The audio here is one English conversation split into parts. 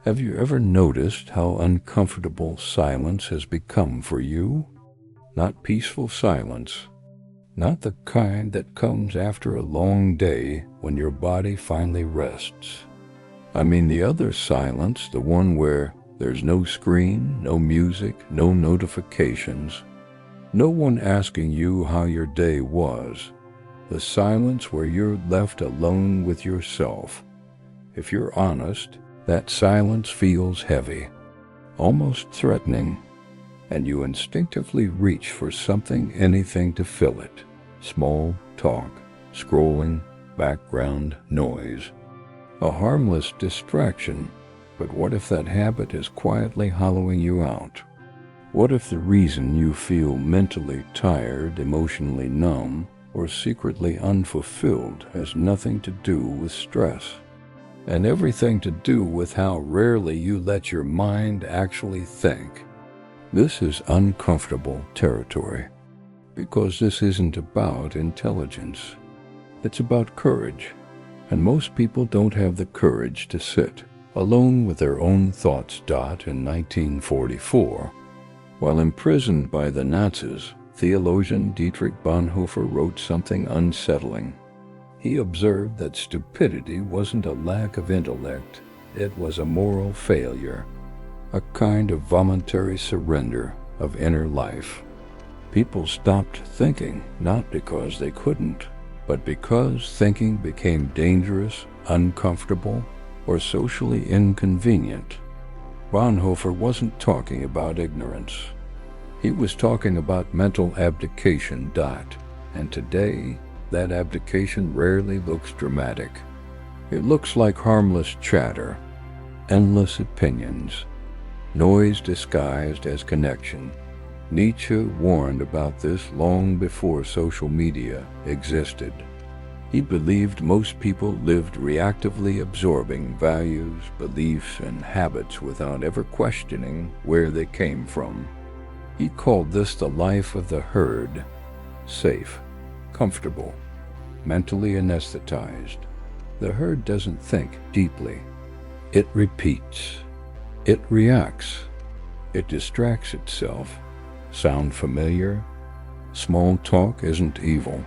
Have you ever noticed how uncomfortable silence has become for you? Not peaceful silence, not the kind that comes after a long day when your body finally rests. I mean the other silence, the one where there's no screen, no music, no notifications, no one asking you how your day was. The silence where you're left alone with yourself. If you're honest, that silence feels heavy, almost threatening, and you instinctively reach for something, anything to fill it. Small talk, scrolling, background noise. A harmless distraction, but what if that habit is quietly hollowing you out? What if the reason you feel mentally tired, emotionally numb, or secretly unfulfilled has nothing to do with stress, and everything to do with how rarely you let your mind actually think? This is uncomfortable territory, because this isn't about intelligence. It's about courage, and most people don't have the courage to sit alone with their own thoughts. In 1944, while imprisoned by the Nazis, theologian Dietrich Bonhoeffer wrote something unsettling. He observed that stupidity wasn't a lack of intellect, it was a moral failure, a kind of voluntary surrender of inner life. People stopped thinking, not because they couldn't, but because thinking became dangerous, uncomfortable, or socially inconvenient. Bonhoeffer wasn't talking about ignorance. He was talking about mental abdication. And today, that abdication rarely looks dramatic. It looks like harmless chatter, endless opinions, noise disguised as connection. Nietzsche warned about this long before social media existed. He believed most people lived reactively absorbing values, beliefs, and habits without ever questioning where they came from. He called this the life of the herd, safe, comfortable, mentally anesthetized. The herd doesn't think deeply. It repeats. It reacts. It distracts itself. Sound familiar? Small talk isn't evil,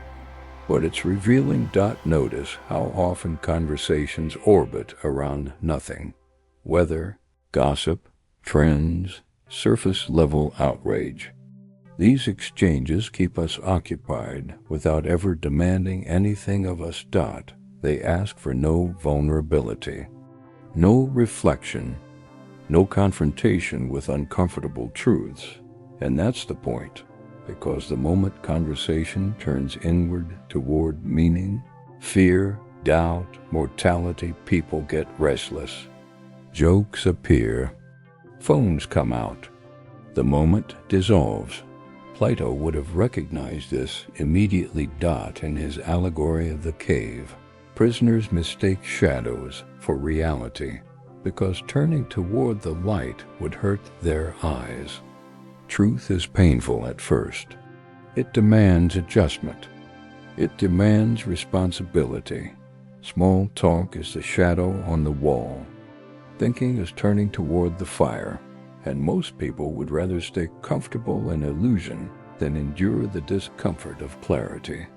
but it's revealing. Notice how often conversations orbit around nothing. Weather, gossip, trends, surface-level outrage. These exchanges keep us occupied without ever demanding anything of us. They ask for no vulnerability, no reflection, no confrontation with uncomfortable truths. And that's the point, because the moment conversation turns inward toward meaning, fear, doubt, mortality, people get restless. Jokes appear. Phones come out. The moment dissolves. Plato would have recognized this immediately. In his allegory of the cave, prisoners mistake shadows for reality, because turning toward the light would hurt their eyes. Truth is painful at first. It demands adjustment. It demands responsibility. Small talk is the shadow on the wall. Thinking is turning toward the fire, and most people would rather stay comfortable in illusion than endure the discomfort of clarity.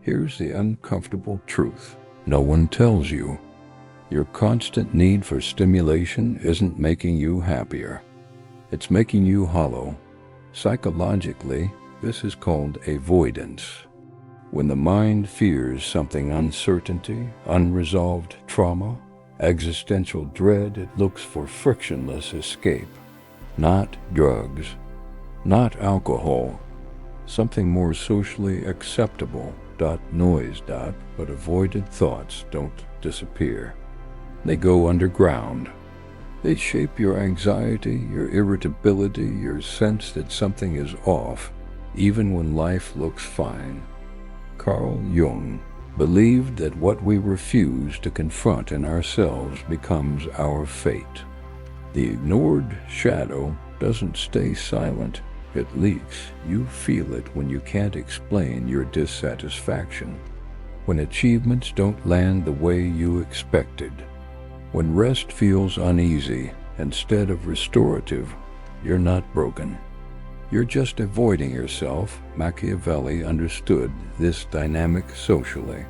Here's the uncomfortable truth no one tells you. Your constant need for stimulation isn't making you happier. It's making you hollow. Psychologically, this is called avoidance. When the mind fears something, uncertainty, unresolved trauma, existential dread, it looks for frictionless escape. Not drugs, not alcohol, something more socially acceptable. Noise. But avoided thoughts don't disappear. They go underground. They shape your anxiety, your irritability, your sense that something is off, even when life looks fine. Carl Jung believed that what we refuse to confront in ourselves becomes our fate. The ignored shadow doesn't stay silent. It leaks. You feel it when you can't explain your dissatisfaction, when achievements don't land the way you expected, When rest feels uneasy instead of restorative, you're not broken. You're just avoiding yourself. Machiavelli understood this dynamic socially.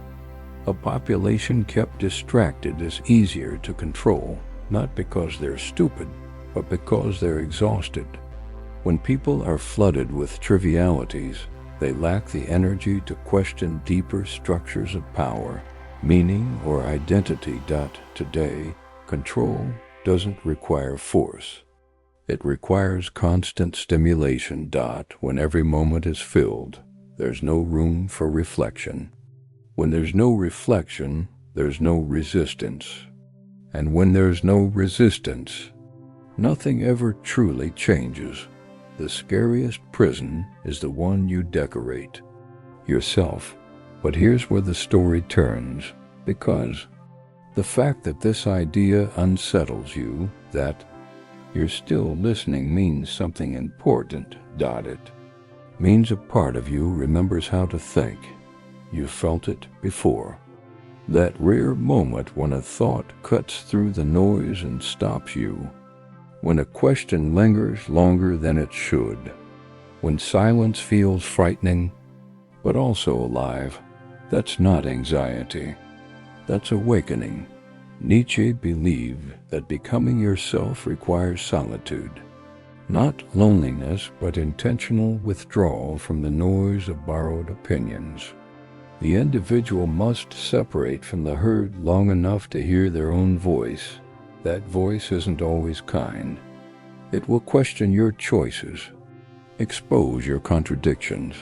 A population kept distracted is easier to control, not because they're stupid, but because they're exhausted. When people are flooded with trivialities, they lack the energy to question deeper structures of power, meaning, or identity. Today, control doesn't require force. It requires constant stimulation. When every moment is filled, there's no room for reflection. When there's no reflection, there's no resistance. And when there's no resistance, nothing ever truly changes. The scariest prison is the one you decorate, yourself. But here's where the story turns, because the fact that this idea unsettles you, that you're still listening, means something important. It means a part of you remembers how to think. You felt it before. That rare moment when a thought cuts through the noise and stops you. When a question lingers longer than it should. When silence feels frightening, but also alive. That's not anxiety. That's awakening. Nietzsche believed that becoming yourself requires solitude. Not loneliness, but intentional withdrawal from the noise of borrowed opinions. The individual must separate from the herd long enough to hear their own voice. That voice isn't always kind. It will question your choices, expose your contradictions,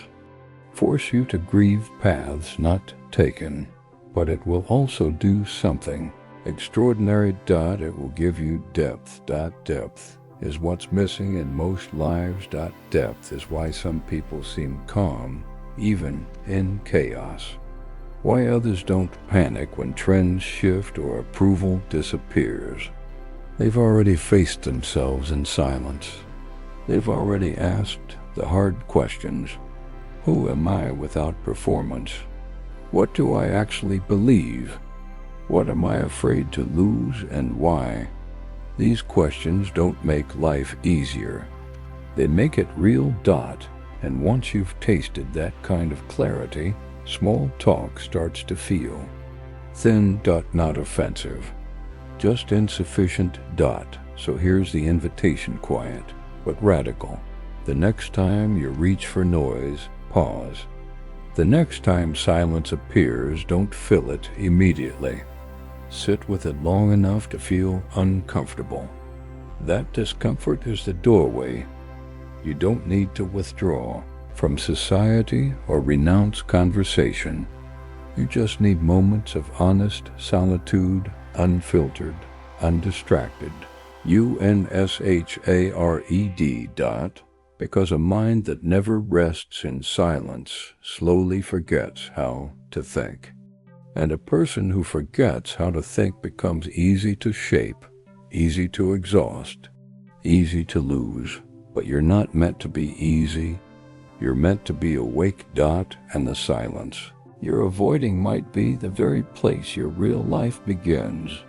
force you to grieve paths not taken, but it will also do something extraordinary. It will give you depth. Depth is what's missing in most lives. Depth is why some people seem calm, even in chaos. Why others don't panic when trends shift or approval disappears. They've already faced themselves in silence. They've already asked the hard questions. Who am I without performance? What do I actually believe? What am I afraid to lose, and why? These questions don't make life easier. They make it real. And once you've tasted that kind of clarity, small talk starts to feel thin. Not offensive, just insufficient. So here's the invitation, quiet but radical. The next time you reach for noise, pause. The next time silence appears, don't fill it immediately. Sit with it long enough to feel uncomfortable. That discomfort is the doorway. You don't need to withdraw from society or renounce conversation. You just need moments of honest solitude, unfiltered, undistracted. UNSHARED. Because a mind that never rests in silence slowly forgets how to think. And a person who forgets how to think becomes easy to shape, easy to exhaust, easy to lose. But you're not meant to be easy. You're meant to be awake. And the silence you're avoiding might be the very place your real life begins.